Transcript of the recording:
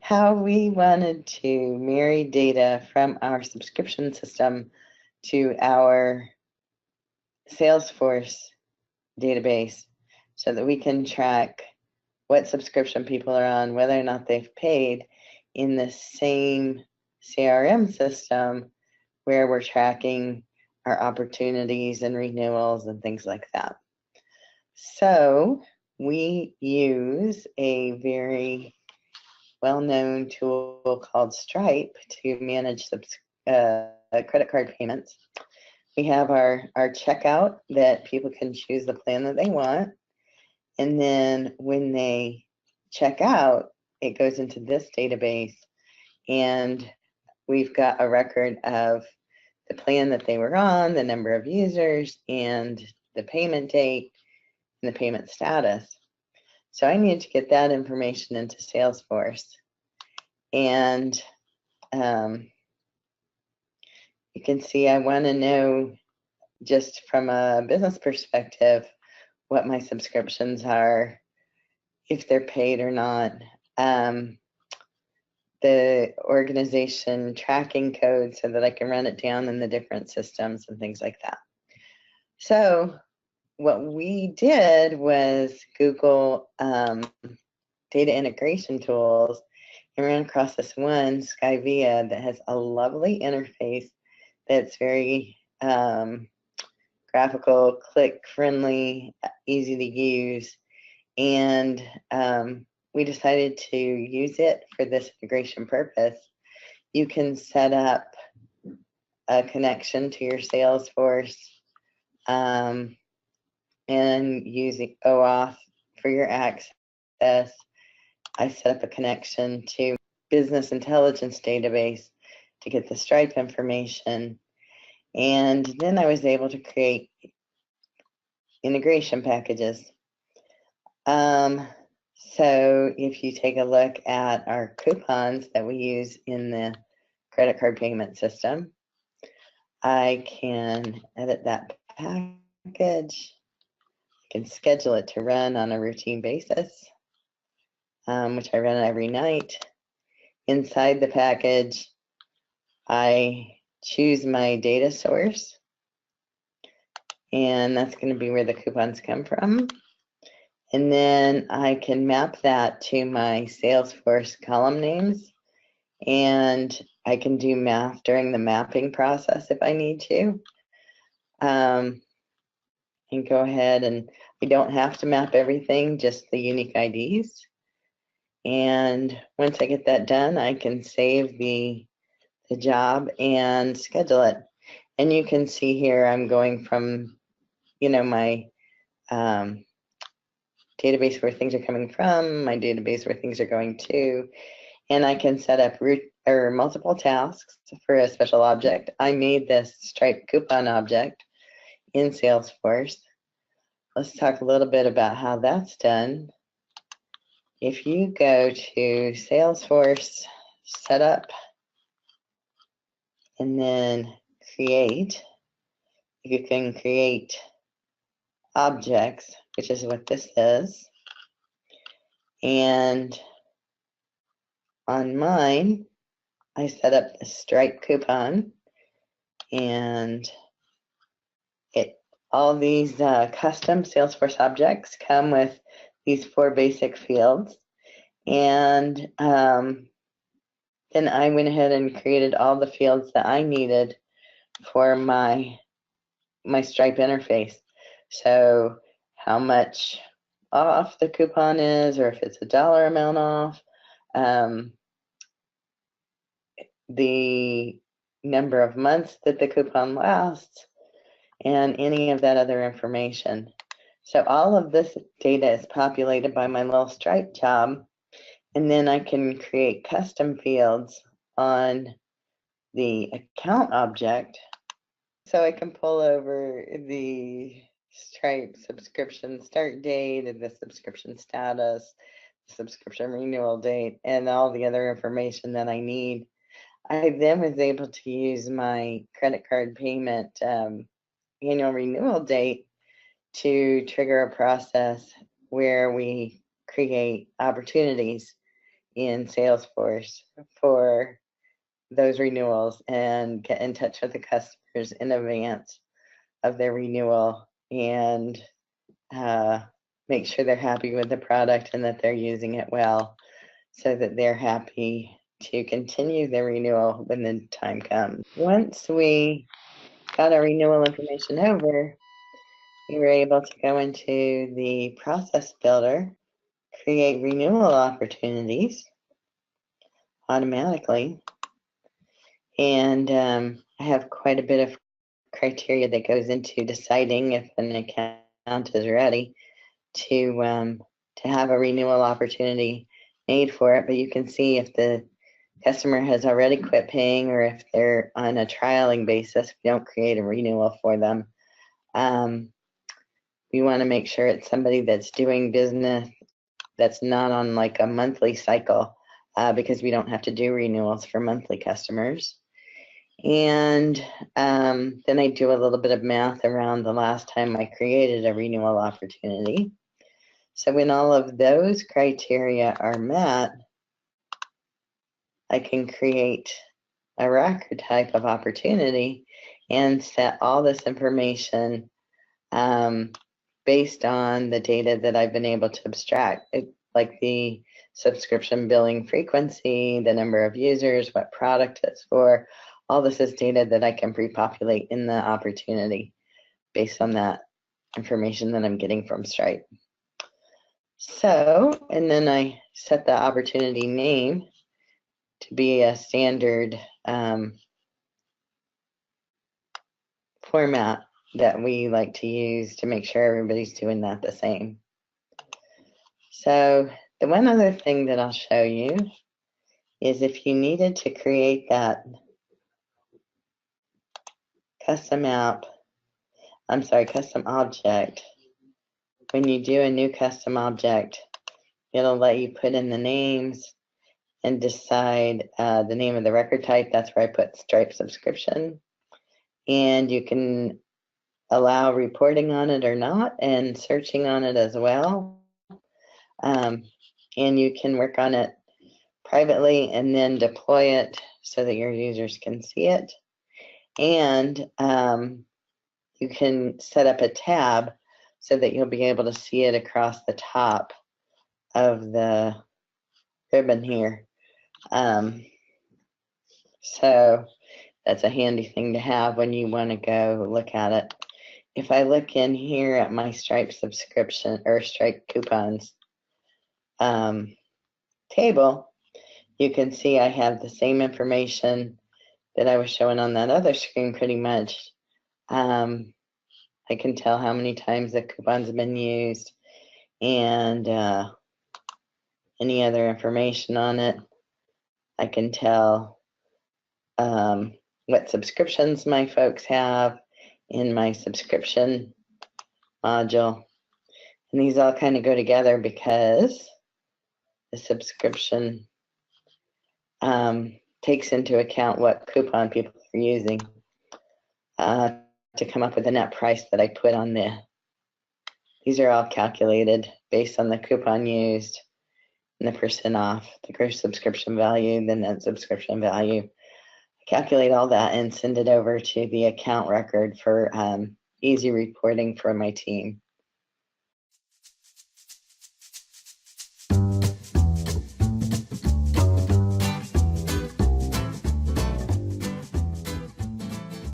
how we wanted to marry data from our subscription system to our Salesforce database so that we can track what subscription people are on, whether or not they've paid in the same CRM system where we're tracking our opportunities and renewals and things like that. So we use a very well-known tool called Stripe to manage credit card payments. We have our checkout that people can choose the plan that they want. And then when they check out, it goes into this database, and we've got a record of the plan that they were on, the number of users, and the payment date, and the payment status. So I need to get that information into Salesforce. And you can see I want to know, just from a business perspective, what my subscriptions are, if they're paid or not, the organization tracking code so that I can run it down in the different systems and things like that. So what we did was Google data integration tools and ran across this one, Skyvia, that has a lovely interface that's very graphical, click-friendly, easy to use, and we decided to use it for this integration purpose. You can set up a connection to your Salesforce and use OAuth for your access. I set up a connection to business intelligence database to get the Stripe information. And then I was able to create integration packages. So if you take a look at our coupons that we use in the credit card payment system, I can edit that package. I can schedule it to run on a routine basis, which I run every night. Inside the package, I choose my data source, and that's going to be where the coupons come from. And then I can map that to my Salesforce column names, and I can do math during the mapping process if I need to. And go ahead, and I don't have to map everything, just the unique IDs. And once I get that done, I can save the job and schedule it. And you can see here I'm going from, my database where things are coming from, my database where things are going to, and I can set up multiple tasks for a special object. I made this Stripe coupon object in Salesforce. Let's talk a little bit about how that's done. If you go to Salesforce Setup and then Create, you can create objects, which is what this is. And on mine, I set up the Stripe coupon, and all these custom Salesforce objects come with these 4 basic fields. And then I went ahead and created all the fields that I needed for my Stripe interface. So how much off the coupon is, or if it's a dollar amount off, the number of months that the coupon lasts, and any of that other information. So all of this data is populated by my little Stripe job, and then I can create custom fields on the account object. So I can pull over the Stripe subscription start date and the subscription status, subscription renewal date, and all the other information that I need. I then was able to use my credit card payment annual renewal date to trigger a process where we create opportunities in Salesforce for those renewals and get in touch with the customers in advance of their renewal and make sure they're happy with the product and that they're using it well, so that they're happy to continue their renewal when the time comes. Once we got our renewal information over, we were able to go into the process builder, create renewal opportunities automatically, and I have quite a bit of criteria that goes into deciding if an account is ready to have a renewal opportunity made for it. But you can see if the customer has already quit paying or if they're on a trialing basis, we don't create a renewal for them. We want to make sure it's somebody that's doing business that's not on like a monthly cycle, because we don't have to do renewals for monthly customers. And then I do a little bit of math around the last time I created a renewal opportunity. So when all of those criteria are met, I can create a record type of opportunity and set all this information based on the data that I've been able to abstract, like the subscription billing frequency, the number of users, what product it's for. All this is data that I can pre-populate in the opportunity based on that information that I'm getting from Stripe. So, and then I set the opportunity name to be a standard format that we like to use to make sure everybody's doing that the same. So the one other thing that I'll show you is if you needed to create that custom object, when you do a new custom object, it'll let you put in the names and decide the name of the record type. That's where I put Stripe subscription. And you can allow reporting on it or not, and searching on it as well. And you can work on it privately and then deploy it so that your users can see it. And you can set up a tab so that you'll be able to see it across the top of the ribbon here. So that's a handy thing to have when you want to go look at it. If I look in here at my Stripe subscription or Stripe coupons table, you can see I have the same information that I was showing on that other screen pretty much. I can tell how many times the coupons have been used and any other information on it. I can tell what subscriptions my folks have in my subscription module. And these all kind of go together because the subscription takes into account what coupon people are using to come up with the net price that I put on there. These are all calculated based on the coupon used and the percent off, the gross subscription value, the net subscription value. I calculate all that and send it over to the account record for easy reporting for my team.